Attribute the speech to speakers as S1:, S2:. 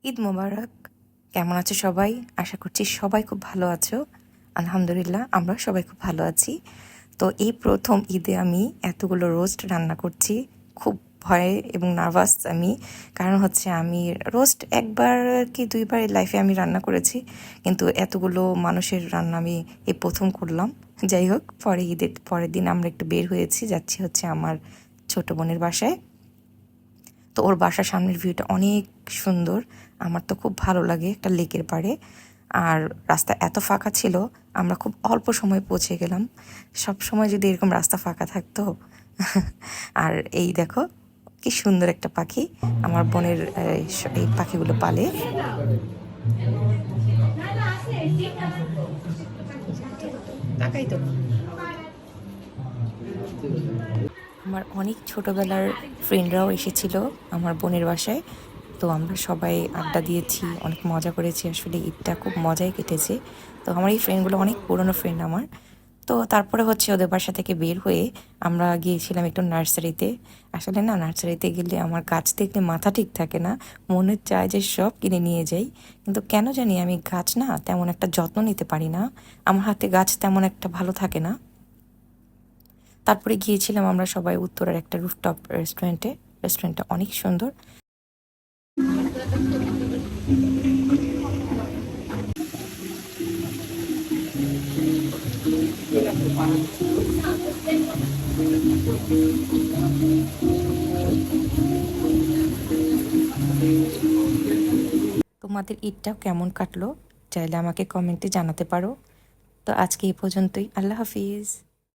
S1: ঈদ মোবারক। কেমন আছো সবাই? আশা করছি সবাই খুব ভালো আছো। আলহামদুলিল্লাহ আমরা সবাই খুব ভালো আছি। তো এই প্রথম ঈদে আমি এতগুলো রোস্ট রান্না করছি। খুব ভয় এবং নার্ভাস আমি, কারণ হচ্ছে আমি রোস্ট একবার কি দুইবার লাইফে আমি রান্না করেছি, কিন্তু এতগুলো মানুষের রান্না আমি এই প্রথম করলাম। যাই হোক, পরে ঈদের পরের দিন আমরা একটু বের হয়েছি, যাচ্ছি হচ্ছে আমার ছোট বোনের বাসায়। তো ওর বাসার সামনের ভিউটা অনেক সুন্দর, আমার তো খুব ভালো লাগে, একটা লেকের পাড়ে। আর রাস্তা এত ফাঁকা ছিল, আমরা খুব অল্প সময় পৌঁছে গেলাম। সব সময় যদি এরকম রাস্তা ফাঁকা থাকতো। আর এই দেখো কি সুন্দর একটা পাখি, আমার বোনের এই পাখিগুলো পালে। তাকাই তো, আমার অনেক ছোটবেলার ফ্রেন্ডরাও এসেছিল আমার বোনের বাসায়। তো আমরা সবাই আড্ডা দিয়েছি, অনেক মজা করেছি, আসলে ঈদটা খুব মজাই কেটেছে। তো আমার এই ফ্রেন্ডগুলো অনেক পুরনো ফ্রেন্ড আমার। তো তারপরে হচ্ছে ওদের বাসা থেকে বের হয়ে আমরা গিয়েছিলাম একটু নার্সারিতে। আসলে না, নার্সারিতে গেলে আমার গাছ দেখলে মাথা ঠিক থাকে না, মনে চায় যে সব কিনে নিয়ে যাই। কিন্তু কেন জানি আমি গাছ না তেমন একটা যত্ন নিতে পারি না, আমার হাতে গাছ তেমন একটা ভালো থাকে না। তারপরে গিয়েছিলাম আমরা সবাই উত্তরার একটা রুফটপ রেস্টুরেন্টে। রেস্টুরেন্টটা অনেক সুন্দর। তোমাদের ঈদটাও কেমন কাটলো চাইলে আমাকে কমেন্টে জানাতে পারো। তো আজকে এই পর্যন্তই, আল্লাহ হাফিজ।